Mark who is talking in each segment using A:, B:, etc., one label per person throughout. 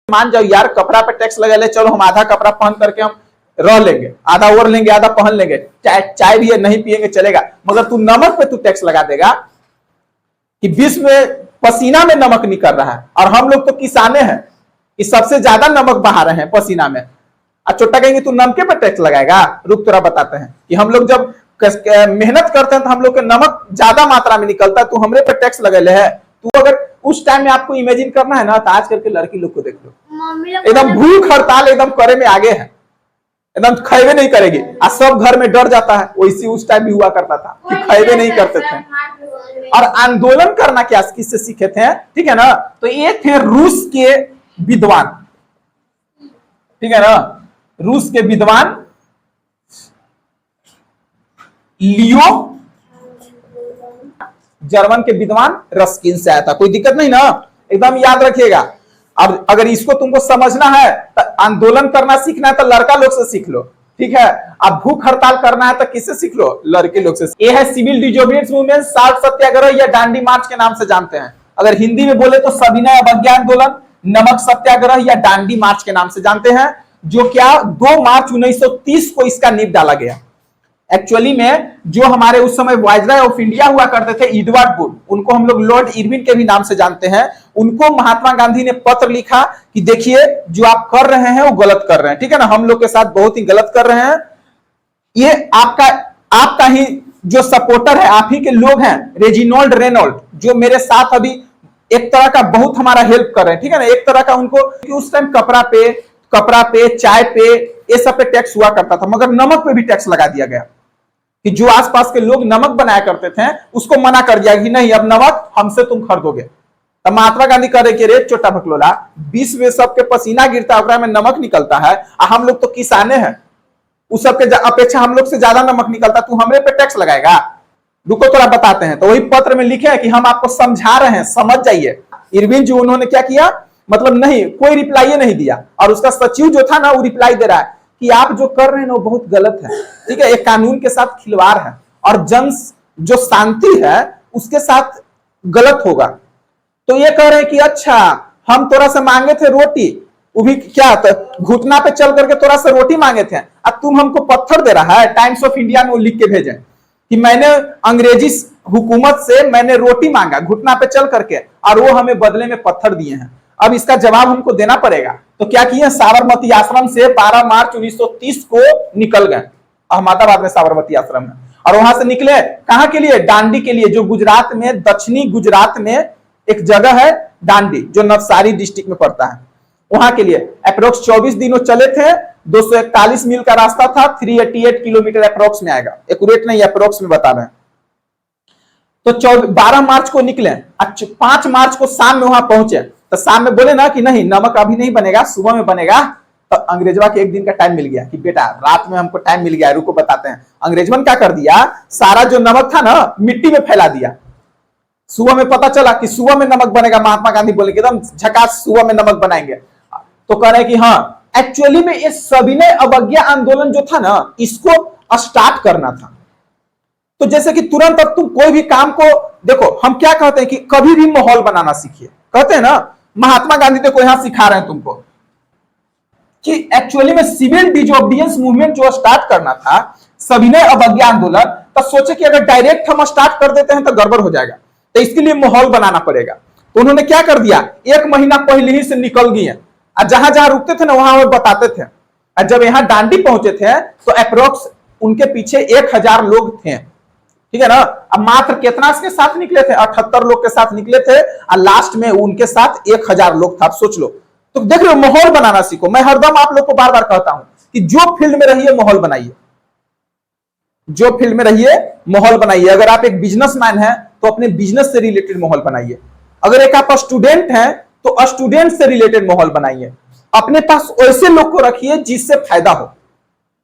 A: मान जाओ यार कपड़ा पे टैक्स लगा ले, चलो हम आधा कपड़ा पहन करके हम रह लेंगे, आधा ओढ़ लेंगे, आधा पहन लेंगे, चाय भी नहीं पिएंगे चलेगा, मगर तू नमक पे तू टैक्स लगा देगा कि विश्व में पसीना में नमक निकल रहा है और हम लोग तो किसाने हैं कि सबसे ज्यादा नमक बहा रहे हैं पसीना में। छोटा कहेंगे तू नमके पे टैक्स लगाएगा। रुक तोरा बताते हैं कि हम लोग जब मेहनत करते हैं तो हम लोग के नमक ज्यादा मात्रा में निकलता है, तू हमरे पे टैक्स लगेले है। तू अगर उस टाइम में आपको इमेजिन करना है ना तो आज करके लड़की लोग को देख लो, एकदम भूख हड़ताल एकदम करे में आगे है, एकदम खैबे नहीं करेगी और सब घर में डर जाता है। वैसे उस टाइम भी हुआ करता था कि खैबे नहीं करते थे। और आंदोलन करना क्या किससे सीखे थे, ठीक है ना। तो ये थे रूस के विद्वान, ठीक है ना, रूस के विद्वान लियो, जर्मन के विद्वान रस्किन से आया था। कोई दिक्कत नहीं ना, एकदम याद रखिएगा। अब अगर इसको तुमको समझना है तो आंदोलन करना सीखना है तो लड़का लोग से सीख लो, ठीक है। अब भूख हड़ताल करना है तो किससे सीख लो, लड़के लोग से। ये है सिविल डिसोबीडियंस मूवमेंट, साल्ट सत्याग्रह या डांडी मार्च के नाम से जानते हैं। अगर हिंदी में बोले तो सविनय अवज्ञा आंदोलन, नमक सत्याग्रह या डांडी मार्च के नाम से जानते हैं, जो क्या 2 मार्च 1930 को इसका नींव डाला गया। एक्चुअली में जो हमारे उस समय वायसराय ऑफ इंडिया हुआ करते थे एडवर्ड वुड, उनको हम लोग लॉर्ड इरविन के भी नाम से जानते हैं। उनको महात्मा गांधी ने पत्र लिखा कि देखिए जो आप कर रहे हैं वो गलत कर रहे हैं, ठीक है ना, हम लोग के साथ बहुत ही गलत कर रहे हैं। ये आपका ही जो सपोर्टर है, आप ही के लोग हैं, रेजिनोल्ड रेनॉल्ड, जो मेरे साथ अभी एक तरह का बहुत हमारा हेल्प कर रहे हैं, ठीक है ना। एक तरह का उनको उस टाइम कपड़ा पे चाय पे ये सब पे टैक्स हुआ करता था, मगर नमक पे भी टैक्स लगा दिया गया कि जो आसपास के लोग नमक बनाया करते थे उसको मना कर दिया कि नहीं अब नमक हमसे तुम खरीदोगे। तब महात्मा गांधी कह रहे कि रे छोटा भकलोला, विश्व में सबके पसीना गिरता है, में नमक निकलता है, हम लोग तो किसाने हैं, उस सबके अपेक्षा हम लोग से ज्यादा नमक निकलता, तू हमरे पे टैक्स लगाएगा। रुको थोड़ा बताते हैं। तो वही पत्र में लिखे हैं कि हम आपको समझा रहे हैं, समझ जाइए। इरविन जी उन्होंने क्या किया, मतलब नहीं कोई रिप्लाई नहीं दिया, और उसका सचिव जो था ना वो रिप्लाई दे रहा है कि आप जो कर रहे हैं ना वो बहुत गलत है, ठीक है, एक कानून के साथ खिलवाड़ है और जन जो शांति है उसके साथ गलत होगा। तो ये कह रहे हैं कि अच्छा हम तोरा से मांगे थे रोटी, वो भी क्या घुटना पे चल करके तोरा से रोटी मांगे थे, अब तुम हमको पत्थर दे रहा है। टाइम्स ऑफ इंडिया में वो लिख के भेजे कि मैंने अंग्रेजी हुकूमत से मैंने रोटी मांगा घुटना पे चल करके और वो हमें बदले में पत्थर दिए हैं, अब इसका जवाब हमको देना पड़ेगा। तो क्या किए, साबरमती आश्रम से 12 मार्च 1930 को निकल गए, अहमदाबाद में साबरमती आश्रम है, और वहां से निकले कहां के लिए, डांडी के लिए, जो गुजरात में, दक्षिणी गुजरात में एक जगह है डांडी जो नवसारी डिस्ट्रिक्ट में पड़ता है, वहां के लिए। अप्रोक्स 24 दिनों चले थे, 241 मील का रास्ता था, 388 किलोमीटर अप्रोक्स में आएगा, एक्यूरेट नहीं अप्रोक्स में बता रहे हैं। तो 12 मार्च को निकले, 5 मार्च को शाम में वहां पहुंचे। तो शाम में बोले ना कि नहीं नमक अभी नहीं बनेगा, सुबह में बनेगा। तो अंग्रेजवा के 1 दिन का टाइम मिल गया कि बेटा रात में हमको टाइम मिल गया, रुको बताते हैं। अंग्रेजवन क्या कर दिया, सारा जो नमक था ना मिट्टी में फैला दिया। सुबह में पता चला कि सुबह में नमक बनेगा, महात्मा गांधी बोले कि एकदम झकास सुबह में नमक बनाएंगे। तो कह रहे कि हाँ, एक्चुअली में ये सविनय अवज्ञा आंदोलन जो था ना इसको स्टार्ट करना था। तो जैसे कि तुरंत अब तुम कोई भी काम को देखो, हम क्या कहते हैं कि कभी भी माहौल बनाना सीखिए, कहते हैं ना, महात्मा गांधी देखो यहां सिखा रहे हैं तुमको कि एक्चुअली में सिविल डिसोबीडियंस मूवमेंट जो स्टार्ट करना था, सविनय अवज्ञा आंदोलन, तो सोचे कि अगर डायरेक्ट हम स्टार्ट कर देते हैं तो गड़बड़ हो जाएगा, तो इसके लिए माहौल बनाना पड़ेगा। तो उन्होंने क्या कर दिया, 1 महीना पहले ही से निकल गए और जहां जहां रुकते थे ना वहां वो बताते थे। और जब यहां डांडी पहुंचे थे तो अप्रोक्स उनके पीछे 1000 लोग थे, ठीक है ना। अब मात्र कितना के साथ निकले थे, 78 लोग के साथ निकले थे, और लास्ट में उनके साथ 1000 लोग था। सोच लो, तो देख रहे हो, माहौल बनाना सीखो। मैं हरदम आप लोग को बार बार कहता हूं कि जो फील्ड में रहिए माहौल बनाइए, जो फील्ड में रहिए माहौल बनाइए। अगर आप एक बिजनेसमैन हैं तो अपने बिजनेस से रिलेटेड माहौल बनाइए। अगर एक आप स्टूडेंट हैं तो स्टूडेंट से रिलेटेड माहौल बनाइए। अपने पास ऐसे लोग को रखिए जिससे फायदा हो,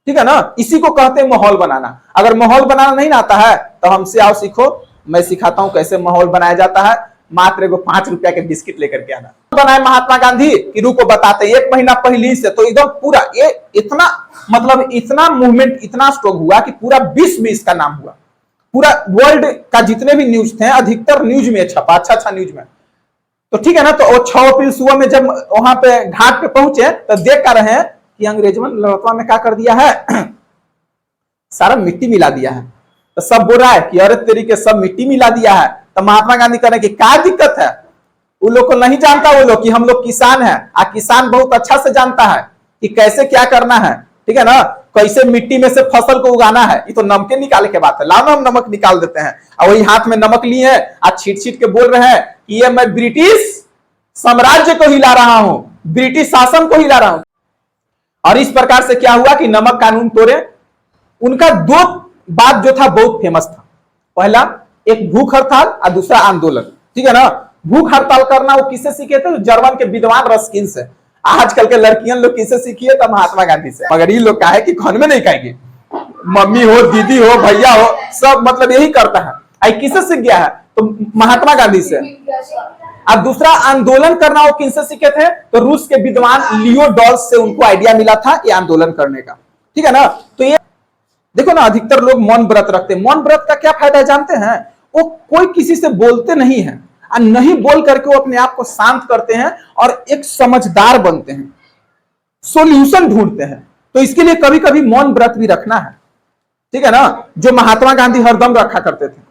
A: ठीक है ना। इसी को कहते हैं माहौल बनाना। अगर माहौल बनाना नहीं आता है तो हमसे आओ सीखो, मैं सिखाता हूं कैसे माहौल बनाया जाता है। मात्र एगो 5 रुपया के बिस्किट लेकर के आना। बनाए महात्मा गांधी कि रुको बताते, 1 महीना पहले से तो एकदम पूरा ये इतना मतलब इतना मूवमेंट इतना स्ट्रॉन्ग हुआ कि पूरा विश्व में इसका नाम हुआ। पूरा वर्ल्ड का जितने भी न्यूज थे अधिकतर न्यूज में छपा, अच्छा न्यूज में। तो ठीक है ना। तो 6 अप्रैल सुबह में जब वहां पे घाट पे पहुंचे तो देख कर रहे हैं कि अंग्रेजों ने लड़कवा में क्या कर दिया है, सारा मिट्टी मिला दिया है। तो सब बोल रहा है कि अरे तेरी के सब मिट्टी मिला दिया है। तो महात्मा गांधी कह रहे कि क्या दिक्कत है, वो लोग को नहीं जानता वो लोग कि हम लोग किसान हैं, आ किसान बहुत अच्छा से जानता है कि कैसे क्या करना है, ठीक है ना, कैसे मिट्टी में से फसल को उगाना है। ये तो नमक निकाले के बात है, लाओ ना हम नमक निकाल देते हैं। और वही हाथ में नमक लिए हैं, आज छीट छीट के बोल रहे हैं कि ये मैं ब्रिटिश साम्राज्य को हिला रहा हूं, ब्रिटिश शासन को हिला रहा हूं। और इस प्रकार से क्या हुआ कि नमक कानून तोड़े। उनका 2 बात जो था बहुत फेमस था। पहला एक भूख हड़ताल और दूसरा आंदोलन, ठीक है ना। भूख हड़ताल करना वो किससे सीखे थे, जर्मन के विद्वान रस्किन से। आजकल के लड़कियां लोग किससे सीखी है, तो महात्मा गांधी से। मगर ये लोग कहे कि खान में नहीं खाएंगे, मम्मी हो, दीदी हो, भैया हो, सब मतलब यही करता है। आई किससे सीख गया है, तो महात्मा गांधी से। और दूसरा आंदोलन करना वो किनसे सीखे थे, तो रूस के विद्वान लियो डॉल्स से उनको आइडिया मिला था ये आंदोलन करने का, ठीक है ना। तो ये देखो ना, अधिकतर लोग मौन व्रत रखते हैं। मौन व्रत का क्या फायदा है जानते हैं, वो कोई किसी से बोलते नहीं है और नहीं बोल करके वो अपने आप को शांत करते हैं और एक समझदार बनते हैं, सॉल्यूशन ढूंढते हैं। तो इसके लिए कभी कभी मौन व्रत भी रखना है, ठीक है ना, जो महात्मा गांधी हरदम रखा करते थे।